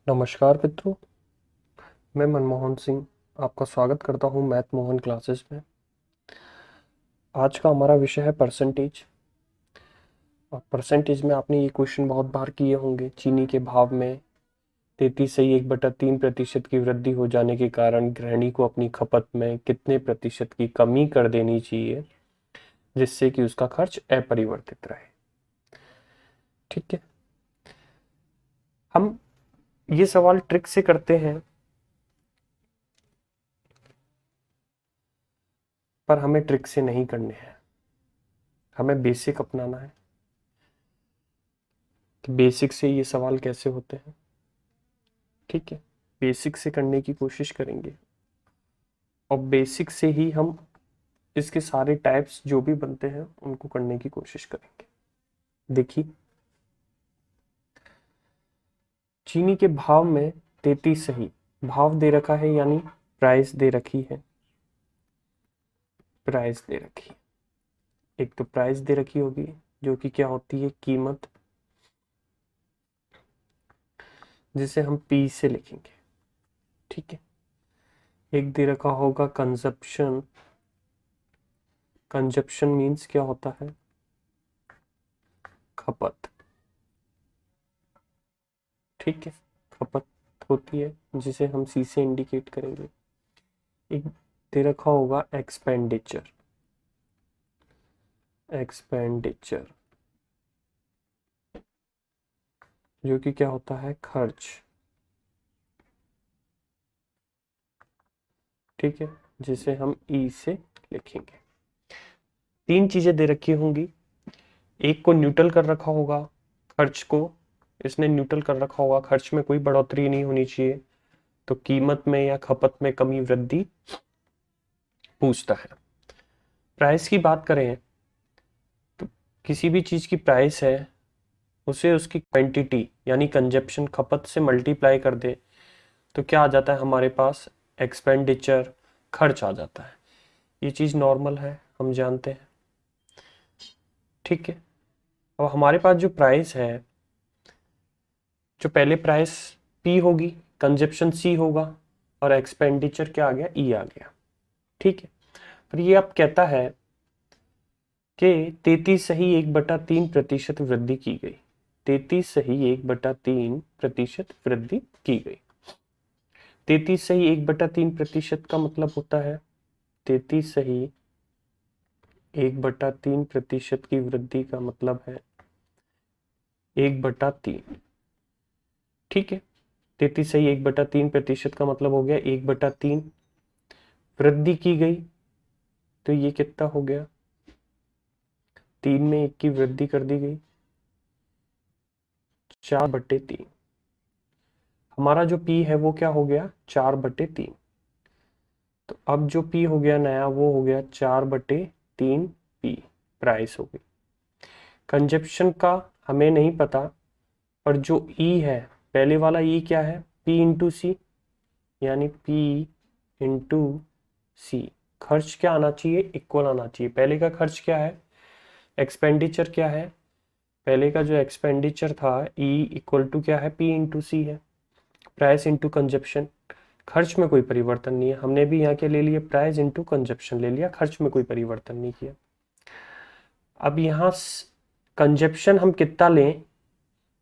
नमस्कार मित्रों, मैं मनमोहन सिंह आपका स्वागत करता हूं मैथ मोहन क्लासेस में। आज का हमारा विषय है परसेंटेज। और परसेंटेज में आपने ये क्वेश्चन बहुत बार किए होंगे। चीनी के भाव में 33.3% की वृद्धि हो जाने के कारण गृहिणी को अपनी खपत में कितने प्रतिशत की कमी कर देनी चाहिए जिससे कि उसका खर्च अपरिवर्तित रहे। ठीक है, हम ये सवाल ट्रिक से करते हैं, पर हमें ट्रिक से नहीं करने हैं, हमें बेसिक अपनाना है कि बेसिक से ये सवाल कैसे होते हैं। ठीक है, बेसिक से करने की कोशिश करेंगे और बेसिक से ही हम इसके सारे टाइप्स जो भी बनते हैं उनको करने की कोशिश करेंगे। देखिए, चीनी के भाव में 33 सही भाव दे रखा है, यानी प्राइस दे रखी है। प्राइस दे रखी है, एक तो प्राइस दे रखी होगी जो कि क्या होती है, कीमत, जिसे हम पी से लिखेंगे। ठीक है, एक दे रखा होगा कंजप्शन। कंजप्शन मीन्स क्या होता है, खपत। ठीक है, खपत होती है जिसे हम सी से इंडिकेट करेंगे। एक दे रखा होगा एक्सपेंडिचर। एक्सपेंडिचर जो कि क्या होता है, खर्च। ठीक है, जिसे हम ई से लिखेंगे। तीन चीजें दे रखी होंगी, एक को न्यूट्रल कर रखा होगा, खर्च को इसने न्यूट्रल कर रखा होगा, खर्च में कोई बढ़ोतरी नहीं होनी चाहिए, तो कीमत में या खपत में कमी वृद्धि पूछता है। प्राइस की बात करें तो किसी भी चीज की प्राइस है, उसे उसकी क्वांटिटी यानी कंजप्शन, खपत से मल्टीप्लाई कर दे तो क्या आ जाता है हमारे पास, एक्सपेंडिचर, खर्च आ जाता है। ये चीज नॉर्मल है, हम जानते हैं। ठीक है, अब हमारे पास जो प्राइस है, जो पहले प्राइस पी होगी, कंजप्शन सी होगा, और एक्सपेंडिचर क्या आ गया, ई आ गया। ठीक है, पर ये अब कहता है कि 33.1/3% वृद्धि की गई। 33.1/3% वृद्धि की गई। 33.1/3% का मतलब होता है 33.1/3% की वृद्धि का मतलब है 1/3। ठीक है, 33.1/3% का मतलब हो गया 1/3। वृद्धि की गई तो ये कितना हो गया, 3 में 1 की वृद्धि कर दी गई, 4/3। हमारा जो पी है वो क्या हो गया, 4/3। तो अब जो पी हो गया नया, वो हो गया 4/3 पी, प्राइस हो गई। कंजप्शन का हमें नहीं पता, पर जो ई है, पहले वाला ई क्या है, पी इंटू सी, यानी पी इंटू सी। खर्च क्या आना चाहिए, इक्वल आना चाहिए। पहले का खर्च क्या है, एक्सपेंडिचर क्या है, पहले का जो एक्सपेंडिचर था, ई इक्वल टू क्या है, पी इंटू सी है, प्राइस इंटू कंजप्शन। खर्च में कोई परिवर्तन नहीं है, हमने भी यहाँ के ले लिए प्राइस इंटू कंजप्शन ले लिया, खर्च में कोई परिवर्तन नहीं किया। अब यहाँ कंजप्शन हम कितना लें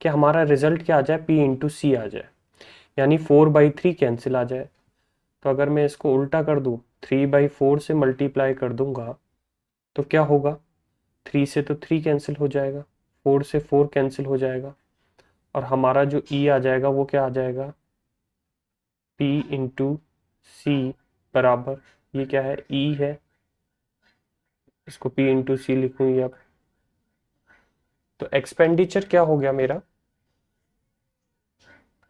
कि हमारा रिजल्ट क्या आ जाए, पी इंटू सी आ जाए, यानी 4/3 कैंसिल आ जाए। तो अगर मैं इसको उल्टा कर दूं, 3/4 से मल्टीप्लाई कर दूंगा तो क्या होगा, 3 से तो 3 कैंसिल हो जाएगा, 4 से 4 कैंसिल हो जाएगा, और हमारा जो ई आ जाएगा वो क्या आ जाएगा, P इंटू सी बराबर, ये क्या है, ई है, इसको P इंटू सी लिखूंगी अब। तो एक्सपेंडिचर क्या हो गया मेरा,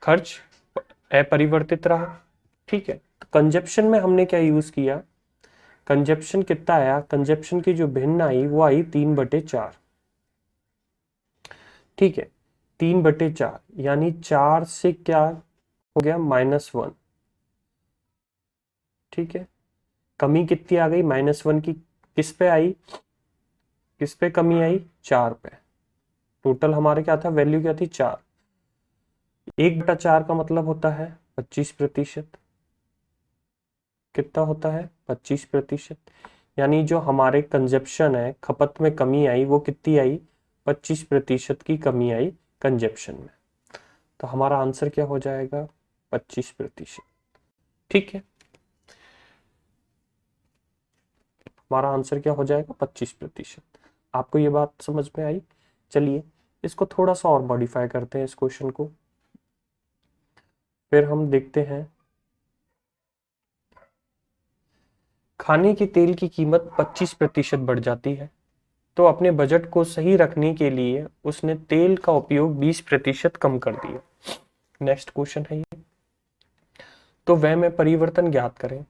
खर्च अपरिवर्तित रहा। ठीक है, तो कंजप्शन में हमने क्या यूज किया, कंजप्शन कितना आया, कंजप्शन की जो भिन्न आई वो आई 3/4। ठीक है, 3/4 यानी 4 से क्या हो गया, -1। ठीक है, कमी कितनी आ गई, -1 की, किस पे आई, किस पे कमी आई, 4 पे। टोटल हमारे क्या था, वैल्यू क्या थी, 4। 1/4 का मतलब होता है 25%। कितना होता है? 25%। यानी जो हमारे कंजप्शन है, खपत में कमी आई, वो कितनी आई? 25% की कमी आई कंजप्शन में। तो हमारा आंसर क्या हो जाएगा? 25%। ठीक है, हमारा आंसर क्या हो जाएगा? 25%। आपको ये बात समझ में आई? चलिए इसको थोड़ा सा और मॉडिफाई करते हैं, इस क्वेश्चन को। फिर हम देखते हैं, खाने के तेल की कीमत 25% बढ़ जाती है, तो अपने बजट को सही रखने के लिए उसने तेल का उपयोग 20% कम कर दिया। नेक्स्ट क्वेश्चन है ये। तो वह में परिवर्तन ज्ञात करें।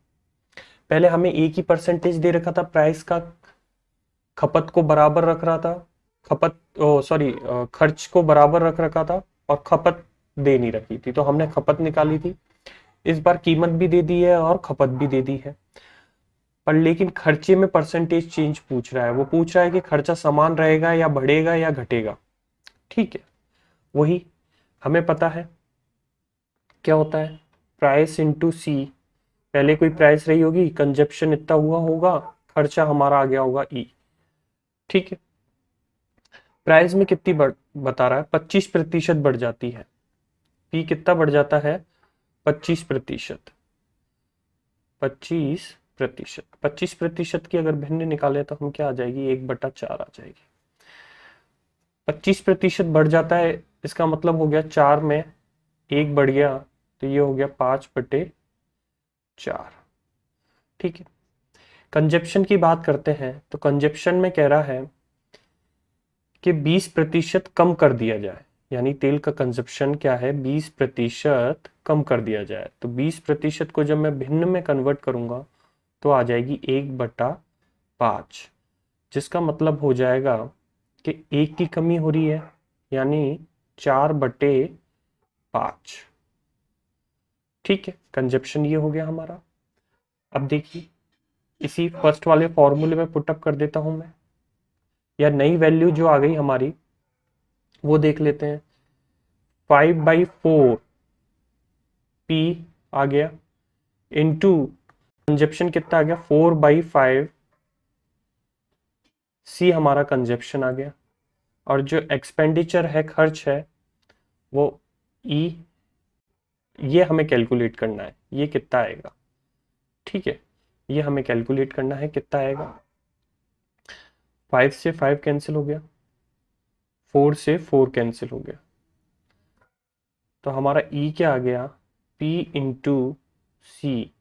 पहले हमें एक ही परसेंटेज दे रखा था प्राइस का, खपत को बराबर रख रहा था, खपत ओ सॉरी खर्च को बराबर रख रखा था, और खपत दे नहीं रखी थी, तो हमने खपत निकाली थी। इस बार कीमत भी दे दी है और खपत भी दे दी है, पर लेकिन खर्चे में परसेंटेज चेंज पूछ रहा है। वो पूछ रहा है कि खर्चा समान रहेगा या बढ़ेगा या घटेगा। ठीक है, वही हमें पता है क्या होता है, प्राइस इंटू सी। पहले कोई प्राइस रही होगी, कंजप्शन इतना हुआ होगा, खर्चा हमारा आ गया होगा ई। ठीक है, प्राइस में कितनी बढ़ बता रहा है? 25% बढ़ जाती है। पी कितना बढ़ जाता है? 25%। 25%। 25% की अगर भिन्न निकाले तो हम क्या आ जाएगी? 1/4 आ जाएगी। 25% बढ़ जाता है, इसका मतलब हो गया 4 में 1 बढ़ गया, तो ये हो गया 5/4। ठीक है, कंजप्शन की बात करते हैं, तो कंजप्शन में कह रहा है कि 20% कम कर दिया जाए। यानी तेल का कंजप्शन क्या है? 20% कम कर दिया जाए। तो 20% को जब मैं भिन्न में कन्वर्ट करूंगा तो आ जाएगी 1/5, जिसका मतलब हो जाएगा कि 1 की कमी हो रही है, यानी 4/5। ठीक है, कंजप्शन ये हो गया हमारा। अब देखिए, इसी फर्स्ट वाले फॉर्मूले में पुटअप कर देता हूं मैं, या नई वैल्यू जो आ गई हमारी वो देख लेते हैं। 5/4 पी आ गया, इंटू कंजप्शन कितना आ गया? 4/5 सी हमारा कंजप्शन आ गया, और जो एक्सपेंडिचर है, खर्च है, वो ई, ये हमें कैलकुलेट करना है, ये कितना आएगा। ठीक है, ये हमें कैलकुलेट करना है कितना आएगा। 5 से 5 कैंसिल हो गया, 4 से 4 कैंसिल हो गया, तो हमारा ई क्या आ गया? पी इंटू सी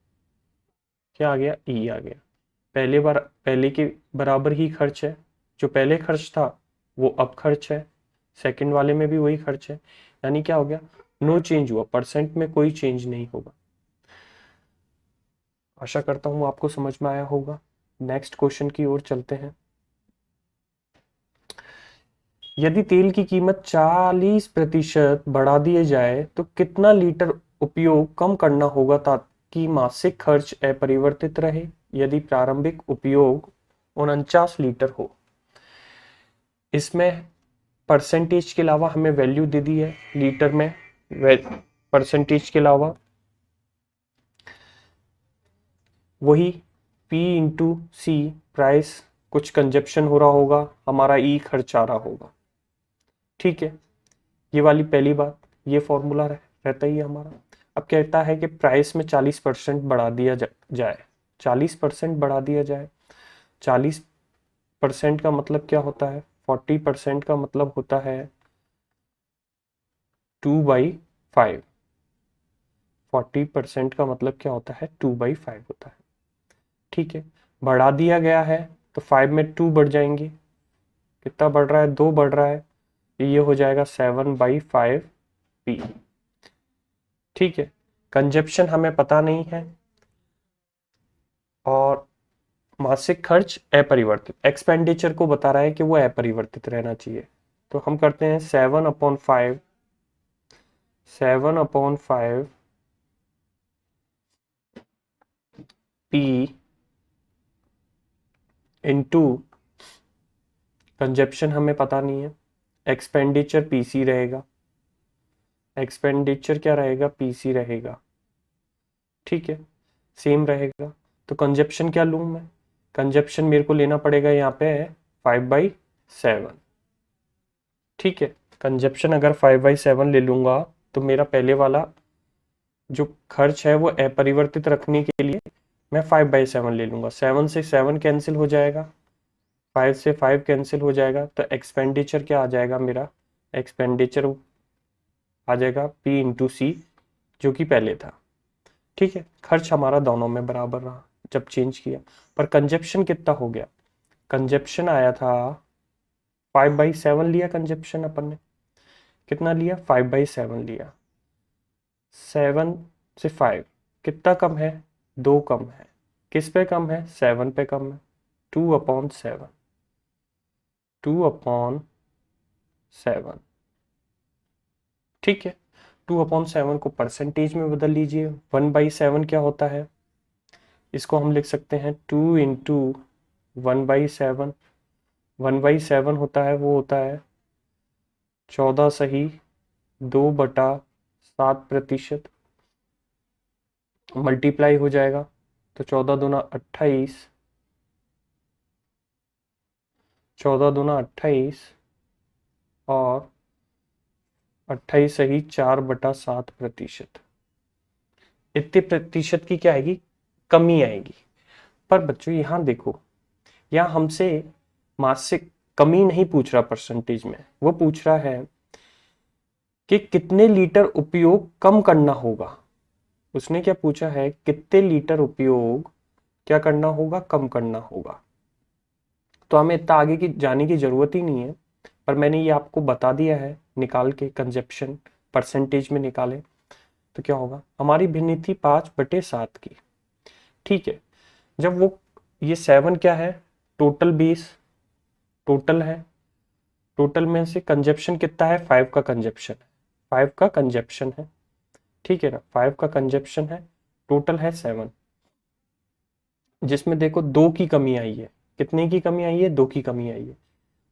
क्या आ गया? ई आ गया। पहले के बराबर ही खर्च है, जो पहले खर्च था वो अब खर्च है, सेकंड वाले में भी वही खर्च है, यानी क्या हो गया? नो चेंज हुआ, परसेंट में कोई चेंज नहीं होगा। आशा करता हूं आपको समझ में आया होगा। नेक्स्ट क्वेश्चन की ओर चलते हैं। यदि तेल की कीमत 40% बढ़ा दिए जाए तो कितना लीटर उपयोग कम करना होगा ताकि मासिक खर्च अपरिवर्तित रहे? यदि प्रारंभिक उपयोग 49 लीटर हो। इसमें परसेंटेज के अलावा हमें वैल्यू दे दी है लीटर में, परसेंटेज के अलावा वही P इंटू सी, प्राइस, कुछ कंजप्शन हो रहा होगा, हमारा ई खर्च आ रहा होगा। ठीक है, ये वाली पहली बात, ये फॉर्मूला रहता ही है हमारा। अब कहता है कि प्राइस में 40% बढ़ा दिया जाए। 40% बढ़ा दिया जाए, 40% का मतलब क्या होता है? 40% का मतलब होता है 2/5। 40% का मतलब क्या होता है? 2/5 होता है। ठीक है, बढ़ा दिया गया है, तो 5 में 2 बढ़ जाएंगे, कितना बढ़ रहा है? 2 बढ़ रहा है, ये हो जाएगा 7/5 पी। ठीक है, कंजप्शन हमें पता नहीं है, और मासिक खर्च अपरिवर्तित, एक्सपेंडिचर को बता रहा है कि वो अपरिवर्तित रहना चाहिए। तो हम करते हैं 7/5, 7/5 पी इंटू कंजप्शन हमें पता नहीं है, एक्सपेंडिचर पीसी रहेगा, एक्सपेंडिचर क्या रहेगा, पीसी रहेगा, ठीक है, सेम रहेगा। तो कंजप्शन क्या लूँ मैं, कंजप्शन मेरे को लेना पड़ेगा यहाँ पे 5/7, ठीक है। कंजप्शन अगर 5/7 ले लूँगा तो मेरा पहले वाला जो खर्च है वो अपरिवर्तित रखने के लिए मैं 5/7 ले लूँगा। 7 से 7 कैंसिल हो जाएगा, 5 से 5 कैंसिल हो जाएगा, तो एक्सपेंडिचर क्या आ जाएगा मेरा, एक्सपेंडिचर आ जाएगा P/C जो कि पहले था, ठीक है। खर्च हमारा दोनों में बराबर रहा जब चेंज किया, पर कंजप्शन कितना हो गया, कंजप्शन आया था 5/7 लिया कंजप्शन अपन ने, कितना लिया 5/7 लिया। 7 से 5 कितना कम है, 2 कम है, किस पे कम है, 7 पे कम है, 2/7, 2/7, ठीक है। 2/7 को परसेंटेज में बदल लीजिए, 1/7 क्या होता है, इसको हम लिख सकते हैं 2 इंटू 1/7, 1/7 होता है, वो होता है 14 सही 2/7%, मल्टीप्लाई हो जाएगा तो 14 दूना 28, 14 दूना 28 और 28 सही 4/7%, इतने प्रतिशत की क्या आएगी, कमी आएगी। पर बच्चों यहाँ देखो, यहाँ हमसे मासिक कमी नहीं पूछ रहा परसेंटेज में, वो पूछ रहा है कि कितने लीटर उपयोग कम करना होगा। उसने क्या पूछा है, कितने लीटर उपयोग क्या करना होगा, कम करना होगा। तो हमें इतना आगे की जाने की जरूरत ही नहीं है, पर मैंने ये आपको बता दिया है निकाल के, कंजप्शन परसेंटेज में निकाले तो क्या होगा, हमारी भिन्नी थी 5/7 की, ठीक है। जब वो ये 7 क्या है, टोटल 20 टोटल है, टोटल में से कंजप्शन कितना है, 5 का कंजप्शन है, 5 का कंजप्शन है, ठीक है ना, 5 का कंजप्शन है, टोटल है 7, जिसमें देखो 2 की कमी आई है, कितने की कमी आई है, 2 की कमी आई है।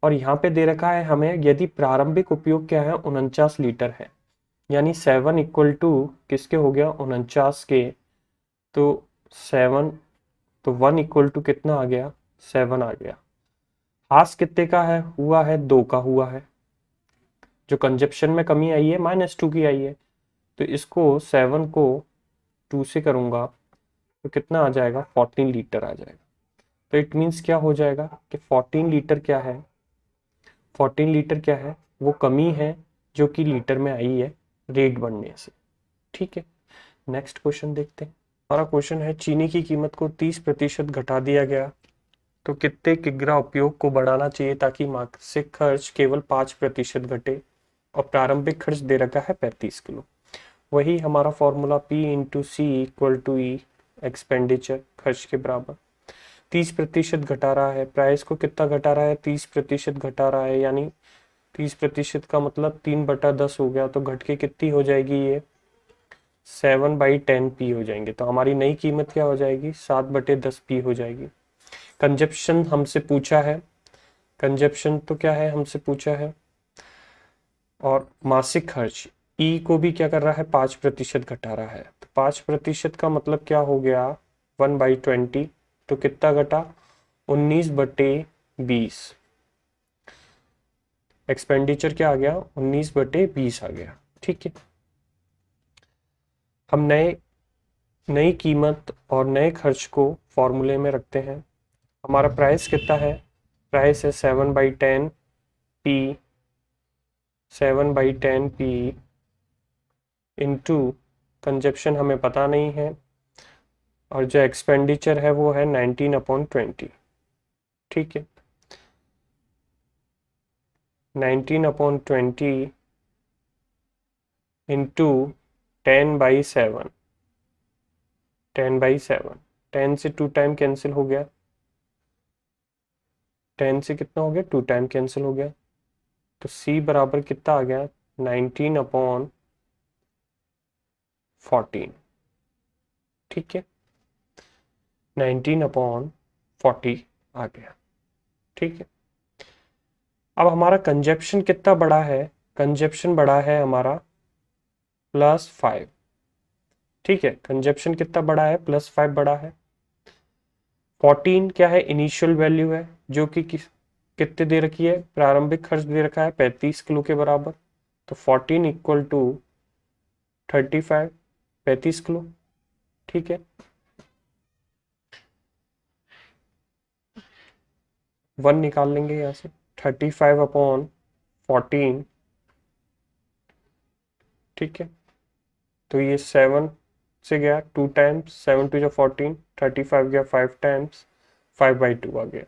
और यहाँ पे दे रखा है हमें यदि प्रारंभिक उपयोग क्या है, 49 लीटर है, यानी 7 इक्वल टू किसके हो गया, 49 के, तो 7, तो 1 इक्वल टू कितना आ गया, 7 आ गया। हास कितने का है, हुआ है 2 का हुआ है, जो कंजप्शन में कमी आई है -2 की आई है, तो इसको 7 को 2 से करूंगा तो कितना आ जाएगा, 14 लीटर आ जाएगा। तो इट मीन्स क्या हो जाएगा कि 14 लीटर क्या है, 14 लीटर क्या है, वो कमी है जो कि लीटर में आई है रेट बढ़ने से, ठीक है। नेक्स्ट क्वेश्चन देखते हैं। हमारा क्वेश्चन है, चीनी की कीमत को 30% घटा दिया गया, तो कितने किग्रा उपयोग को बढ़ाना चाहिए ताकि मासिक खर्च केवल 5% घटे, और प्रारंभिक खर्च दे रखा है 35 किलो। वही हमारा formula P/C equal to E, expenditure खर्च के बराबर। 30% घटा रहा है, प्राइस को कितना घटा रहा है, 30% घटा रहा है, यानी 30% का मतलब 3/10 हो गया, तो घट के कितनी हो जाएगी ये, 7/10 P हो जाएंगे। तो हमारी नई कीमत क्या हो जाएगी, 7/10 P हो जाएगी। कंजप्शन हमसे पूछा है, कंजप्शन तो क्या है हमसे पूछा है, और मासिक खर्च ई को भी क्या कर रहा है, 5% घटा रहा है, तो 5% का मतलब क्या हो गया, 1/20, तो कितना घटा, 19/20, एक्सपेंडिचर क्या आ गया, 19/20 आ गया, ठीक है। हम नई कीमत और नए खर्च को फॉर्मूले में रखते हैं। हमारा प्राइस कितना है, प्राइस है 7/10 P, 7/10 P इंटू कंजप्शन हमें पता नहीं है, और जो एक्सपेंडिचर है वो है 19/20, ठीक है। 19/20 इंटू 10/7, 10/7, 10 से 2 टाइम कैंसिल हो गया, 10 से कितना हो गया, 2 टाइम कैंसिल हो गया, तो C बराबर कितना आ गया, 19/14, ठीक है, 19/40 आ गया, ठीक है। अब हमारा कंजप्शन कितना बड़ा है, कंजप्शन बड़ा है हमारा +5। ठीक है, कंजप्शन कितना बड़ा है, +5 बड़ा है। 14 क्या है, इनिशियल वैल्यू है जो कि कितने दे रखी है, प्रारंभिक खर्च दे रखा है 35 किलो के बराबर। तो 14 इक्वल टू 35, 35 किलो। ठीक है, 1 निकाल लेंगे यहाँ से, 35/14। ठीक है, तो ये 7 से गया 2 टाइम्स, 7 2 14, 35 गया 5 टाइम्स, 5/2 आ गया,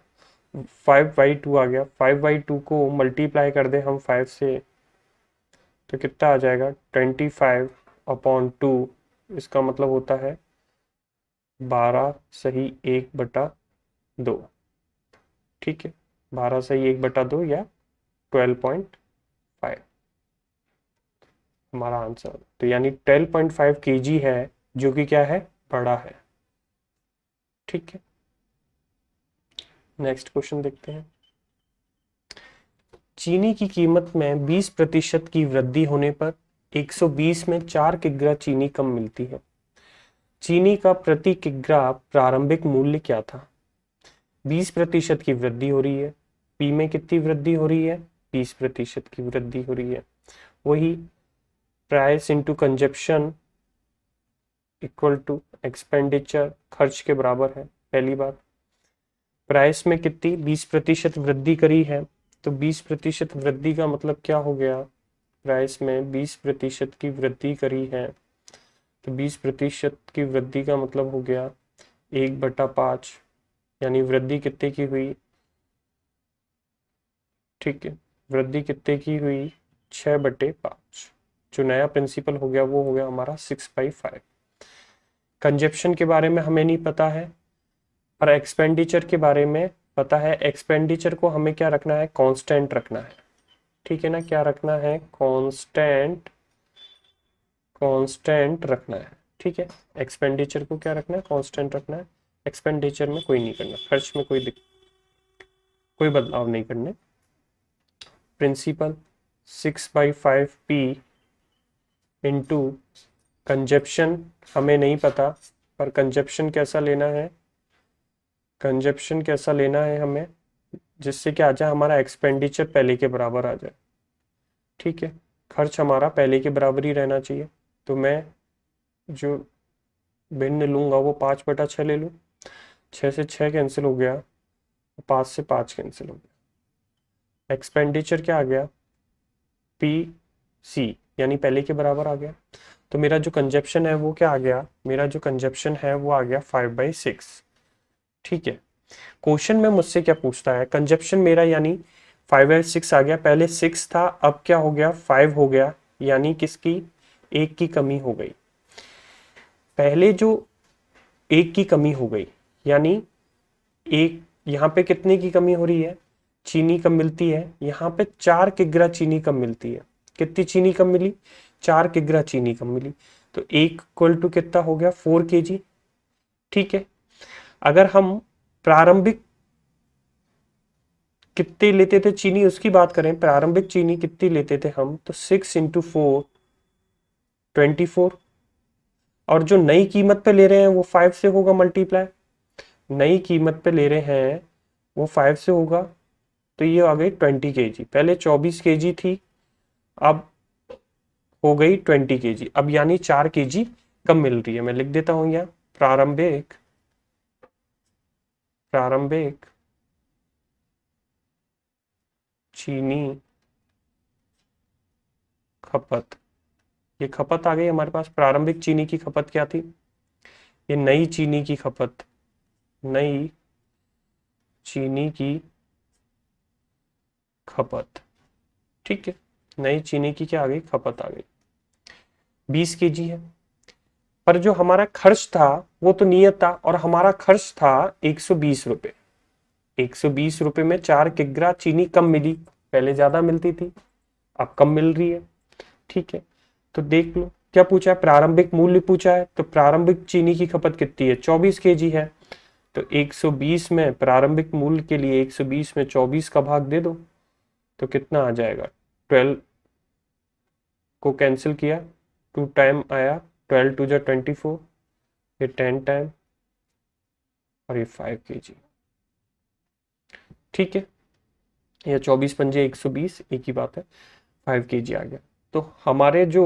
5/2 आ गया। 5/2 को मल्टीप्लाई कर दें हम 5 से, तो कितना आ जाएगा, 25/2। इसका मतलब होता है 12/1/2। ठीक है, 12/1/2 या 12.5 हमारा आंसर। तो यानी 12.5 kg है, जो कि क्या है, बड़ा है। ठीक है, नेक्स्ट क्वेश्चन देखते हैं। चीनी की कीमत में 20% की वृद्धि होने पर 120 में 4 किग्रा चीनी कम मिलती है। चीनी का प्रति किग्रा प्रारंभिक मूल्य क्या था। 20% की वृद्धि हो रही है, पी में कितनी वृद्धि हो रही है, 20% की वृद्धि हो रही है। वही price into consumption equal to expenditure, खर्च के बराबर है। पहली बात, प्राइस में कितनी 20% वृद्धि करी है, तो 20% वृद्धि का मतलब क्या हो गया, प्राइस में 20% की वृद्धि करी है, तो 20% की वृद्धि का मतलब हो गया 1/5, यानी वृद्धि कितने की हुई। ठीक है, वृद्धि कितने की हुई, 6/5। जो नया प्रिंसिपल हो गया वो हो गया हमारा 6/5। कंजप्शन के बारे में हमें नहीं पता है, पर एक्सपेंडिचर के बारे में पता है। एक्सपेंडिचर को हमें क्या रखना है, कांस्टेंट रखना है। ठीक है ना, क्या रखना है, कांस्टेंट, कांस्टेंट रखना है। ठीक है, एक्सपेंडिचर को क्या रखना है, कांस्टेंट रखना है। एक्सपेंडिचर में कोई नहीं करना, खर्च में कोई बदलाव नहीं करने। प्रिंसिपल 6/5p इंटू कंजप्शन हमें नहीं पता, पर कंजप्शन कैसा लेना है, कंजप्शन कैसा लेना है हमें, जिससे कि आ जाए हमारा एक्सपेंडिचर पहले के बराबर आ जाए। ठीक है, खर्च हमारा पहले के बराबर ही रहना चाहिए। तो मैं जो भिन्न लूंगा वो 5/6 ले लूँ, 6 से 6 कैंसिल हो गया, 5 से 5 कैंसिल हो गया। एक्सपेंडिचर क्या आ गया, पी सी, यानी पहले के बराबर आ गया। तो मेरा जो कंजप्शन है वो क्या आ गया, मेरा जो कंजप्शन है वो आ गया 5/6। ठीक है, क्वेश्चन में मुझसे क्या पूछता है, कंजप्शन मेरा यानी 5/6 आ गया, पहले 6 था, अब क्या हो गया, 5 हो गया, यानी किसकी, एक की कमी हो गई। पहले जो एक की कमी हो गई, यानी एक, यहाँ पे कितने की कमी हो रही है, चीनी कम मिलती है, यहाँ पे 4 किग्रा चीनी कम मिलती है। कितनी चीनी कम मिली, 4 किग्रा चीनी कम मिली। तो एक इक्वल टू कितना हो गया, 4 kg। ठीक है, अगर हम प्रारंभिक कितने लेते थे चीनी उसकी बात करें, प्रारंभिक चीनी कितनी लेते थे हम, तो 6 × 4 24। और जो नई कीमत पे ले रहे हैं वो 5 से होगा मल्टीप्लाई, नई कीमत पे ले रहे हैं वो 5 से होगा, तो ये आ गई 20 kg। पहले 24 kg थी, अब हो गई 20 kg, अब यानी 4 kg कम मिल रही है। मैं लिख देता हूं यहाँ, प्रारंभिक, प्रारंभिक चीनी खपत, ये खपत आ गई हमारे पास। प्रारंभिक चीनी की खपत क्या थी, ये नई चीनी की खपत, नई चीनी की खपत। ठीक है, नई चीनी की क्या आ गई, खपत आ गई, 20 kg है। पर जो हमारा खर्च था वो तो नियत था, और हमारा खर्च था 120 रुपए। 120 रुपए में 4 किग्रा चीनी कम मिली, पहले ज्यादा मिलती थी, अब कम मिल रही है। ठीक है, तो देख लो क्या पूछा है, प्रारंभिक मूल्य पूछा है, तो प्रारंभिक चीनी की खपत कितनी है, 24 kg है। तो 120 में प्रारंभिक मूल्य के लिए 120 में 24 का भाग दे दो, तो कितना आ जाएगा, 12 को कैंसिल किया 2 टाइम आया, 12 टू जा 24, ये 10 टाइम और ये 5 kg। ठीक है, ये 24 पंजे 120, एक ही बात है, 5 kg आ गया। तो हमारे जो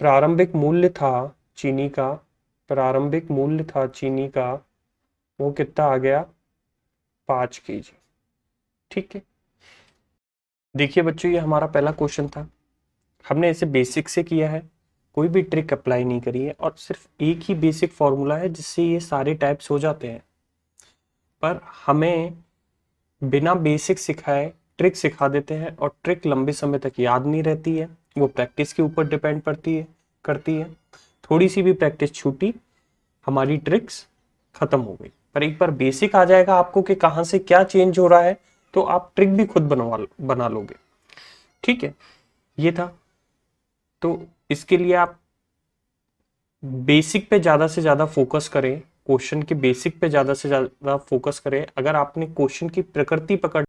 प्रारंभिक मूल्य था चीनी का, प्रारंभिक मूल्य था चीनी का, वो कितना आ गया, 5 kg। ठीक है, देखिए बच्चों, ये हमारा पहला क्वेश्चन था। हमने इसे बेसिक से किया है, कोई भी ट्रिक अप्लाई नहीं करी है, और सिर्फ एक ही बेसिक फॉर्मूला है जिससे ये सारे टाइप्स हो जाते हैं। पर हमें बिना बेसिक सिखाए ट्रिक सिखा देते हैं, और ट्रिक लंबे समय तक याद नहीं रहती है, वो प्रैक्टिस के ऊपर डिपेंड करती है। थोड़ी सी भी प्रैक्टिस छूटी, हमारी ट्रिक्स खत्म हो गई। पर एक बार बेसिक आ जाएगा आपको कि कहाँ से क्या चेंज हो रहा है, तो आप ट्रिक भी खुद बना लोगे। ठीक है, ये था। तो इसके लिए आप बेसिक पे ज़्यादा से ज़्यादा फोकस करें, क्वेश्चन के बेसिक पे ज़्यादा से ज़्यादा फोकस करें। अगर आपने क्वेश्चन की प्रकृति पकड़